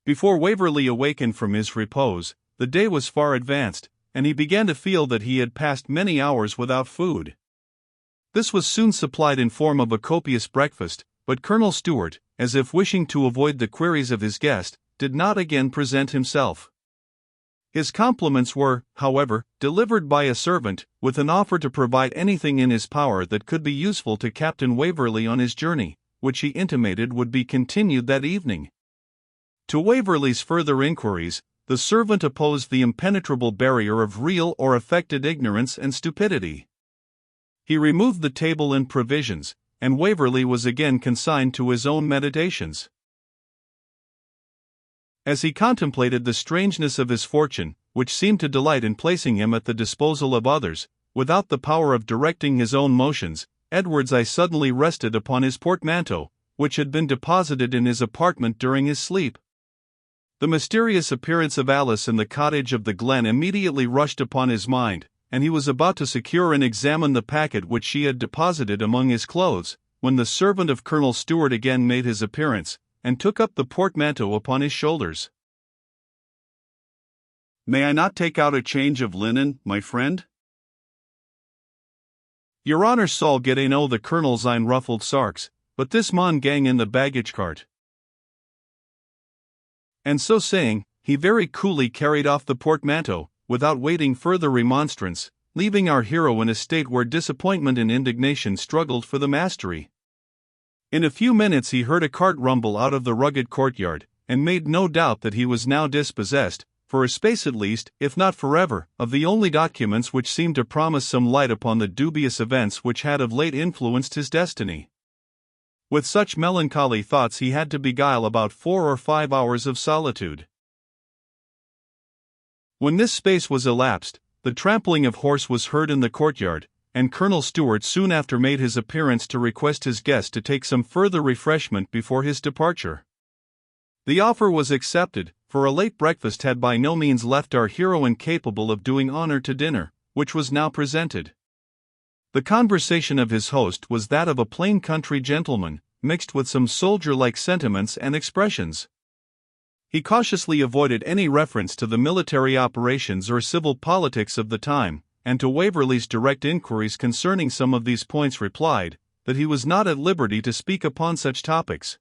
Before Waverley awakened from his repose, the day was far advanced, and he began to feel that he had passed many hours without food. This was soon supplied in form of a copious breakfast, but Colonel Stewart, as if wishing to avoid the queries of his guest, did not again present himself. His compliments were, however, delivered by a servant, with an offer to provide anything in his power that could be useful to Captain Waverley on his journey, which he intimated would be continued that evening. To Waverley's further inquiries, the servant opposed the impenetrable barrier of real or affected ignorance and stupidity. He removed the table and provisions, and Waverley was again consigned to his own meditations. As he contemplated the strangeness of his fortune, which seemed to delight in placing him at the disposal of others, without the power of directing his own motions, Edward's eye suddenly rested upon his portmanteau, which had been deposited in his apartment during his sleep. The mysterious appearance of Alice in the cottage of the Glen immediately rushed upon his mind, and he was about to secure and examine the packet which she had deposited among his clothes, when the servant of Colonel Stewart again made his appearance, and took up the portmanteau upon his shoulders. "May I not take out a change of linen, my friend?" "Your honour sall get ane the Colonel's ain ruffled sarks, but this maun gang in the baggage cart." And so saying, he very coolly carried off the portmanteau, without waiting further remonstrance, leaving our hero in a state where disappointment and indignation struggled for the mastery. In a few minutes he heard a cart rumble out of the rugged courtyard, and made no doubt that he was now dispossessed, for a space at least, if not forever, of the only documents which seemed to promise some light upon the dubious events which had of late influenced his destiny. With such melancholy thoughts he had to beguile about 4 or 5 hours of solitude. When this space was elapsed, the trampling of horse was heard in the courtyard, and Colonel Stewart soon after made his appearance to request his guest to take some further refreshment before his departure. The offer was accepted, for a late breakfast had by no means left our hero incapable of doing honour to dinner, which was now presented. The conversation of his host was that of a plain country gentleman, mixed with some soldier-like sentiments and expressions. He cautiously avoided any reference to the military operations or civil politics of the time, and to Waverley's direct inquiries concerning some of these points replied, that he was not at liberty to speak upon such topics.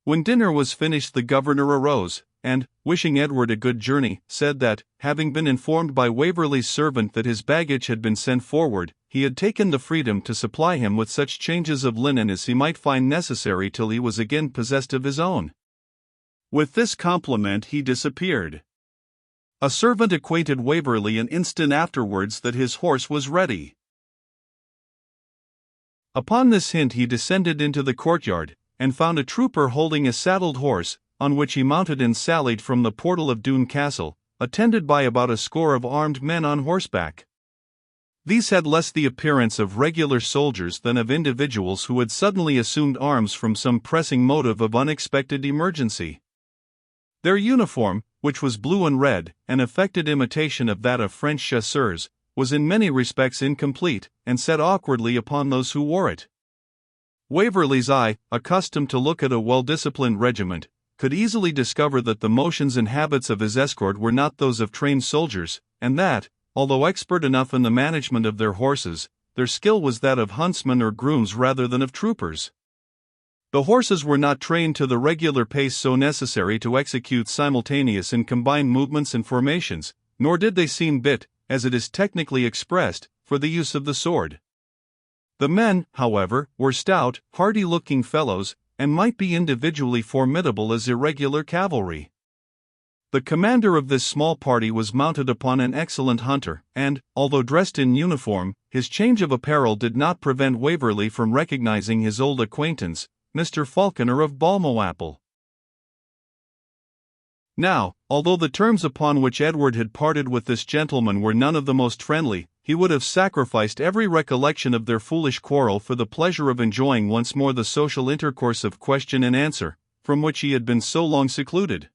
When dinner was finished the governor arose, and, wishing Edward a good journey, said that, having been informed by Waverley's servant that his baggage had been sent forward, he had taken the freedom to supply him with such changes of linen as he might find necessary till he was again possessed of his own. With this compliment he disappeared. A servant acquainted Waverley an instant afterwards that his horse was ready. Upon this hint he descended into the courtyard, and found a trooper holding a saddled horse, on which he mounted and sallied from the portal of Doune Castle, attended by about a score of armed men on horseback. These had less the appearance of regular soldiers than of individuals who had suddenly assumed arms from some pressing motive of unexpected emergency. Their uniform, which was blue and red, an affected imitation of that of French chasseurs, was in many respects incomplete, and sat awkwardly upon those who wore it. Waverley's eye, accustomed to look at a well-disciplined regiment, could easily discover that the motions and habits of his escort were not those of trained soldiers, and that, although expert enough in the management of their horses, their skill was that of huntsmen or grooms rather than of troopers. The horses were not trained to the regular pace so necessary to execute simultaneous and combined movements and formations, nor did they seem bit, as it is technically expressed, for the use of the sword. The men, however, were stout, hardy-looking fellows, and might be individually formidable as irregular cavalry. The commander of this small party was mounted upon an excellent hunter, and, although dressed in uniform, his change of apparel did not prevent Waverley from recognizing his old acquaintance, Mr. Falconer of Balmawhapple. Now, although the terms upon which Edward had parted with this gentleman were none of the most friendly, he would have sacrificed every recollection of their foolish quarrel for the pleasure of enjoying once more the social intercourse of question and answer, from which he had been so long secluded.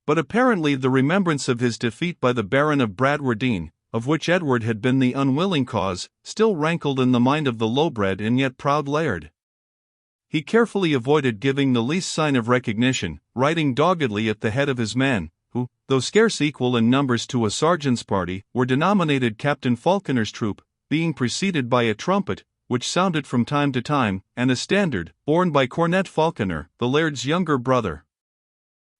But apparently the remembrance of his defeat by the Baron of Bradwardine, of which Edward had been the unwilling cause, still rankled in the mind of the low-bred and yet proud laird. he carefully avoided giving the least sign of recognition, riding doggedly at the head of his men, who, though scarce equal in numbers to a sergeant's party, were denominated Captain Falconer's troop, being preceded by a trumpet, which sounded from time to time, and a standard, borne by Cornet Falconer, the laird's younger brother.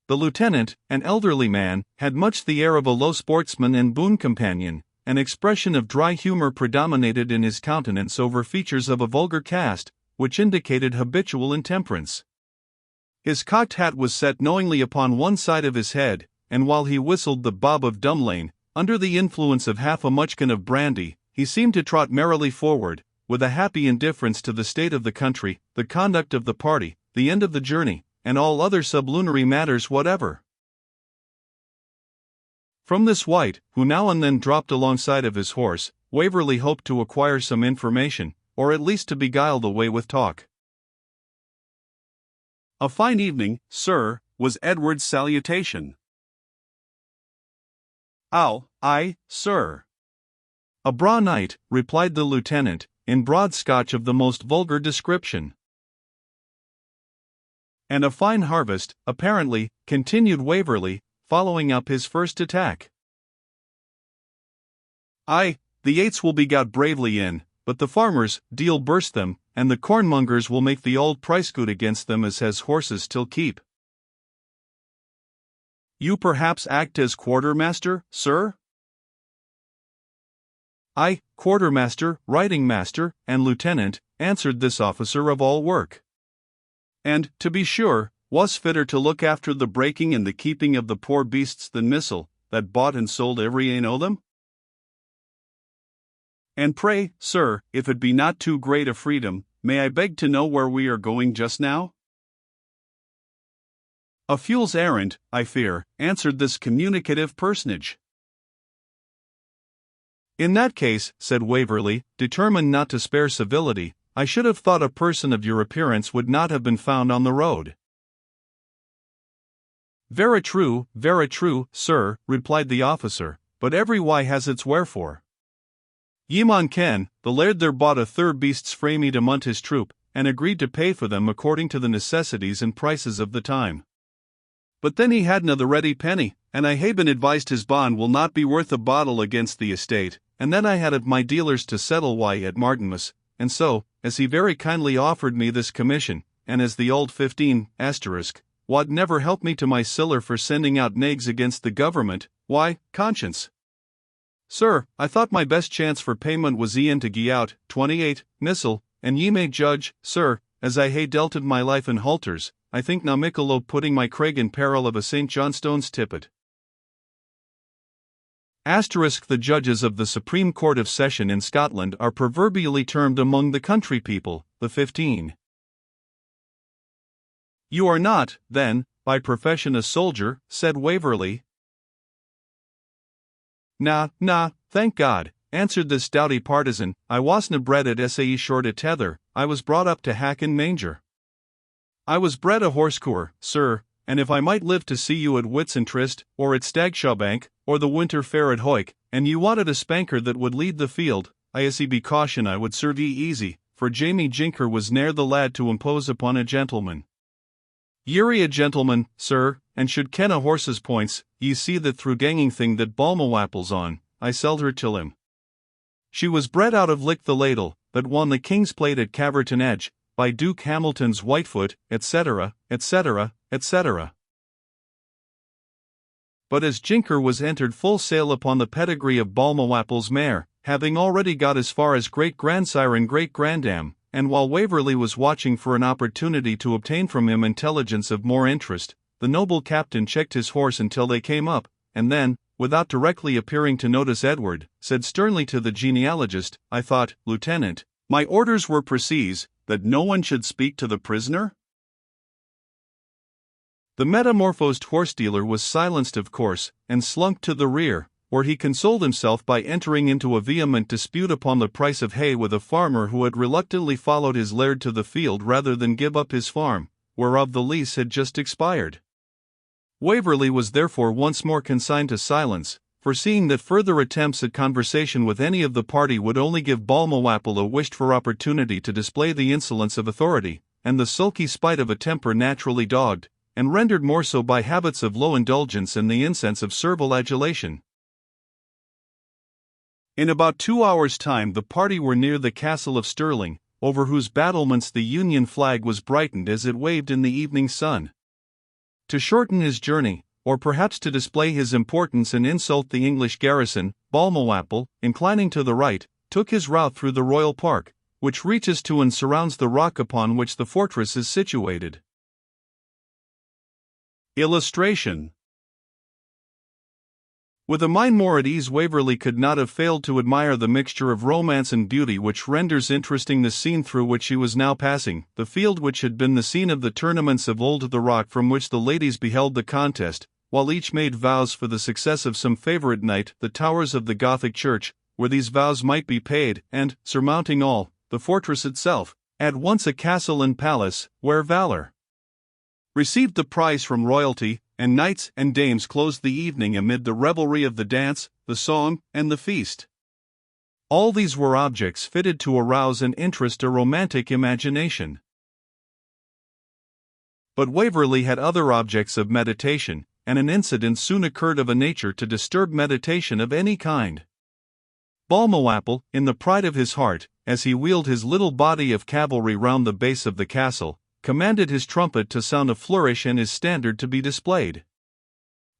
The lieutenant, an elderly man, had much the air of a low sportsman and boon companion. An expression of dry humor predominated in his countenance over features of a vulgar cast, which indicated habitual intemperance. His cocked hat was set knowingly upon one side of his head, and while he whistled the Bob of Dumlane, under the influence of half a mutchkin of brandy, he seemed to trot merrily forward, with a happy indifference to the state of the country, the conduct of the party, the end of the journey, and all other sublunary matters whatever. From this wight, who now and then dropped alongside of his horse, Waverley hoped to acquire some information, or at least to beguile the way with talk. "A fine evening, sir," was Edward's salutation. "Ow, aye, sir." "A braw night," replied the lieutenant, in broad Scotch of the most vulgar description. "And a fine harvest, apparently," continued Waverley, following up his first attack. "Aye, the yates will be got bravely in, but the farmers deal burst them, and the cornmongers will make the old price good against them as has horses till keep." "You perhaps act as quartermaster, sir?" "Aye, quartermaster, riding master, and lieutenant," answered this officer of all work. "And, to be sure, was fitter to look after the breaking and the keeping of the poor beasts than Missile, that bought and sold every ane o' them? And pray, sir, if it be not too great a freedom, may I beg to know where we are going just now?" "A fool's errand, I fear," answered this communicative personage. "In that case," said Waverley, determined not to spare civility, "I should have thought a person of your appearance would not have been found on the road." Very true, sir," replied the officer, "but every why has its wherefore. Ye maun ken, the laird there bought a thir beasts frae me to munt his troop, and agreed to pay for them according to the necessities and prices of the time. But then he hadna the ready penny, and I hae been advised his bond will not be worth a bottle against the estate, and then I had of my dealers to settle why at Martinmas, and so, as he very kindly offered me this commission, and as the old 15 wad never help me to my siller for sending out nags against the government, why, conscience. Sir, I thought my best chance for payment was e'en to gie out 28 Missile, and ye may judge, sir, as I hae delted my life in halters, I think na mickle o' putting my craig in peril of a St. Johnstone's tippet." The judges of the Supreme Court of Session in Scotland are proverbially termed among the country people, the 15. "You are not, then, by profession a soldier," said Waverley. "Na, thank God," answered this doughty partisan, "I wasna bred at Sae short a tether, I was brought up to hack and manger. I was bred a horsecour, sir, and if I might live to see you at Whitsun Tryst, or at Stagshawbank, or the winter fair at Hoyk, and you wanted a spanker that would lead the field, I be caution I would serve ye easy, for Jamie Jinker was ne'er the lad to impose upon a gentleman. Ye're a gentleman, sir, and should ken a horse's points. Ye see that through ganging thing that Balmawapple's on, I selled her till him. She was bred out of Lick the Ladle, that won the King's Plate at Caverton Edge, by Duke Hamilton's Whitefoot, etc., etc., etc. But as Jinker was entered full sail upon the pedigree of Balmawapple's mare, having already got as far as great-grandsire and great-grandam, and while Waverley was watching for an opportunity to obtain from him intelligence of more interest, the noble captain checked his horse until they came up, and then, without directly appearing to notice Edward, said sternly to the genealogist, "I thought, Lieutenant, my orders were precise, that no one should speak to the prisoner?" The metamorphosed horse-dealer was silenced of course, and slunk to the rear, where he consoled himself by entering into a vehement dispute upon the price of hay with a farmer who had reluctantly followed his laird to the field rather than give up his farm, whereof the lease had just expired. Waverley was therefore once more consigned to silence, foreseeing that further attempts at conversation with any of the party would only give Balmawapple a wished-for opportunity to display the insolence of authority, and the sulky spite of a temper naturally dogged, and rendered more so by habits of low indulgence and the incense of servile adulation. In about 2 hours' time the party were near the castle of Stirling, over whose battlements the Union flag was brightened as it waved in the evening sun. To shorten his journey, or perhaps to display his importance and insult the English garrison, Balmawhapple, inclining to the right, took his route through the Royal Park, which reaches to and surrounds the rock upon which the fortress is situated. Illustration. With a mind more at ease, Waverley could not have failed to admire the mixture of romance and beauty which renders interesting the scene through which he was now passing, the field which had been the scene of the tournaments of old, the rock from which the ladies beheld the contest, while each made vows for the success of some favourite knight, the towers of the Gothic church, where these vows might be paid, and, surmounting all, the fortress itself, at once a castle and palace, where valour received the prize from royalty, and knights and dames closed the evening amid the revelry of the dance, the song, and the feast. All these were objects fitted to arouse and interest a romantic imagination. But Waverley had other objects of meditation, and an incident soon occurred of a nature to disturb meditation of any kind. Balmawhapple, in the pride of his heart, as he wheeled his little body of cavalry round the base of the castle, commanded his trumpet to sound a flourish and his standard to be displayed.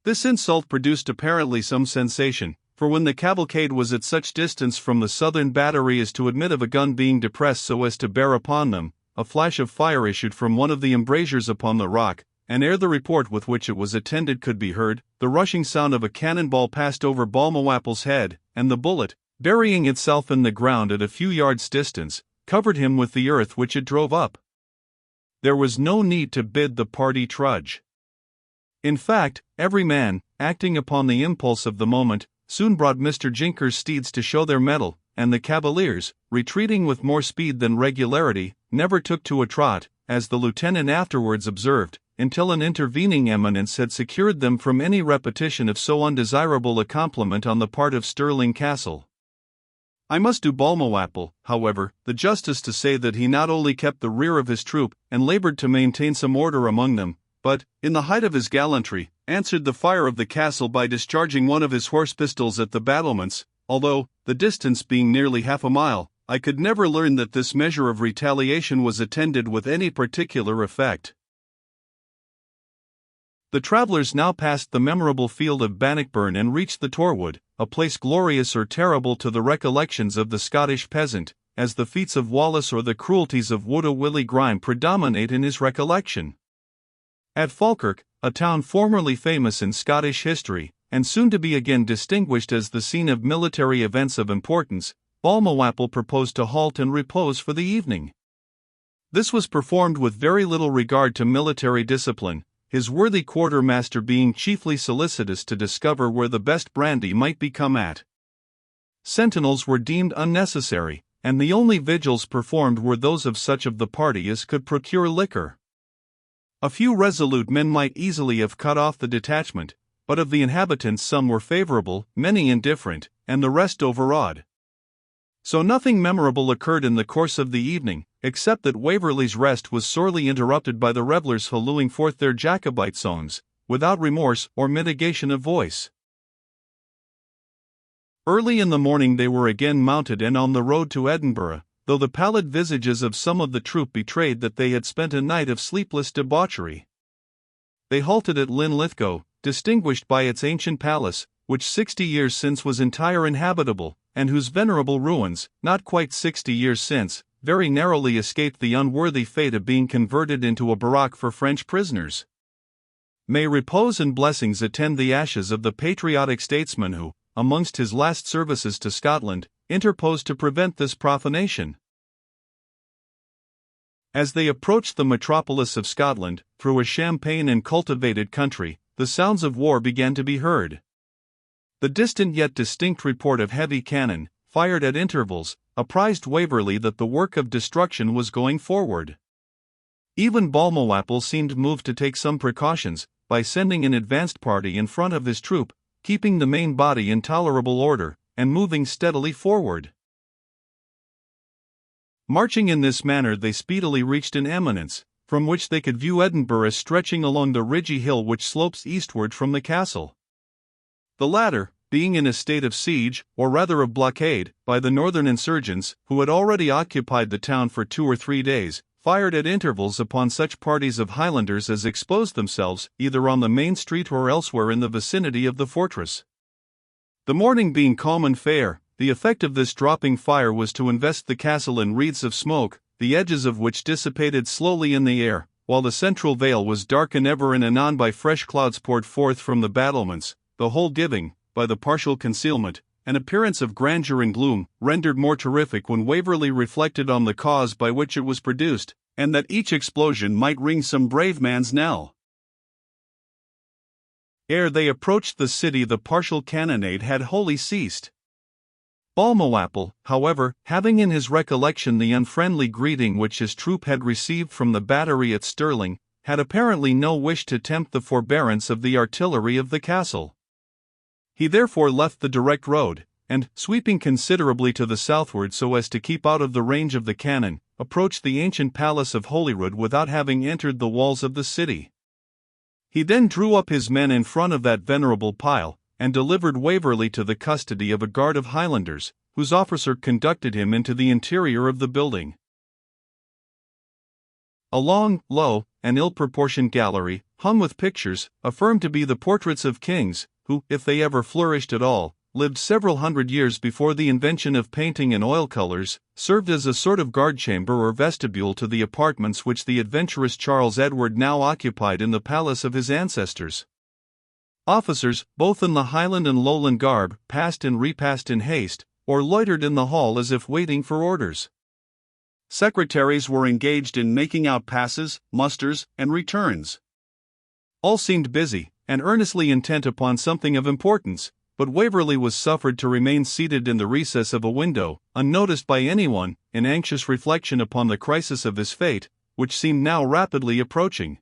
This insult produced apparently some sensation, for when the cavalcade was at such distance from the southern battery as to admit of a gun being depressed so as to bear upon them, a flash of fire issued from one of the embrasures upon the rock, and ere the report with which it was attended could be heard, the rushing sound of a cannon-ball passed over Balmawhapple's head, and the bullet, burying itself in the ground at a few yards' distance, covered him with the earth which it drove up. There was no need to bid the party trudge. In fact, every man, acting upon the impulse of the moment, soon brought Mr. Jinker's steeds to show their mettle, and the cavaliers, retreating with more speed than regularity, never took to a trot, as the lieutenant afterwards observed, until an intervening eminence had secured them from any repetition of so undesirable a compliment on the part of Stirling Castle. I must do Balmawhapple, however, the justice to say that he not only kept the rear of his troop, and laboured to maintain some order among them, but, in the height of his gallantry, answered the fire of the castle by discharging one of his horse pistols at the battlements, although, the distance being nearly half a mile, I could never learn that this measure of retaliation was attended with any particular effect. The travellers now passed the memorable field of Bannockburn and reached the Torwood, a place glorious or terrible to the recollections of the Scottish peasant, as the feats of Wallace or the cruelties of Wood Willie Grime predominate in his recollection. At Falkirk, a town formerly famous in Scottish history, and soon to be again distinguished as the scene of military events of importance, Balmawhapple proposed to halt and repose for the evening. This was performed with very little regard to military discipline, his worthy quartermaster being chiefly solicitous to discover where the best brandy might be come at. Sentinels were deemed unnecessary, and the only vigils performed were those of such of the party as could procure liquor. A few resolute men might easily have cut off the detachment, but of the inhabitants some were favourable, many indifferent, and the rest overawed. So nothing memorable occurred in the course of the evening, except that Waverley's rest was sorely interrupted by the revellers hallooing forth their Jacobite songs, without remorse or mitigation of voice. Early in the morning they were again mounted and on the road to Edinburgh, though the pallid visages of some of the troop betrayed that they had spent a night of sleepless debauchery. They halted at Linlithgow, distinguished by its ancient palace, which 60 years since was entire inhabitable, and whose venerable ruins, not quite 60 years since, very narrowly escaped the unworthy fate of being converted into a barrack for French prisoners. May repose and blessings attend the ashes of the patriotic statesman who, amongst his last services to Scotland, interposed to prevent this profanation. As they approached the metropolis of Scotland, through a champaign and cultivated country, the sounds of war began to be heard. The distant yet distinct report of heavy cannon, fired at intervals, apprised Waverley that the work of destruction was going forward. Even Balmawhapple seemed moved to take some precautions, by sending an advanced party in front of his troop, keeping the main body in tolerable order, and moving steadily forward. Marching in this manner, they speedily reached an eminence, from which they could view Edinburgh stretching along the ridgy hill which slopes eastward from the castle. The latter, being in a state of siege, or rather of blockade, by the northern insurgents, who had already occupied the town for 2 or 3 days, fired at intervals upon such parties of Highlanders as exposed themselves, either on the main street or elsewhere in the vicinity of the fortress. The morning being calm and fair, the effect of this dropping fire was to invest the castle in wreaths of smoke, the edges of which dissipated slowly in the air, while the central vale was darkened ever and anon by fresh clouds poured forth from the battlements, the whole giving, by the partial concealment, an appearance of grandeur and gloom, rendered more terrific when Waverley reflected on the cause by which it was produced, and that each explosion might ring some brave man's knell. Ere they approached the city, the partial cannonade had wholly ceased. Balmawhapple, however, having in his recollection the unfriendly greeting which his troop had received from the battery at Stirling, had apparently no wish to tempt the forbearance of the artillery of the castle. He therefore left the direct road, and, sweeping considerably to the southward so as to keep out of the range of the cannon, approached the ancient palace of Holyrood without having entered the walls of the city. He then drew up his men in front of that venerable pile, and delivered Waverley to the custody of a guard of Highlanders, whose officer conducted him into the interior of the building. A long, low, and ill-proportioned gallery, hung with pictures, affirmed to be the portraits of kings, who, if they ever flourished at all, lived several hundred years before the invention of painting and oil colors, served as a sort of guard-chamber or vestibule to the apartments which the adventurous Charles Edward now occupied in the palace of his ancestors. Officers, both in the Highland and Lowland garb, passed and repassed in haste, or loitered in the hall as if waiting for orders. Secretaries were engaged in making out passes, musters, and returns. All seemed busy, and earnestly intent upon something of importance, but Waverley was suffered to remain seated in the recess of a window, unnoticed by anyone, in anxious reflection upon the crisis of his fate, which seemed now rapidly approaching.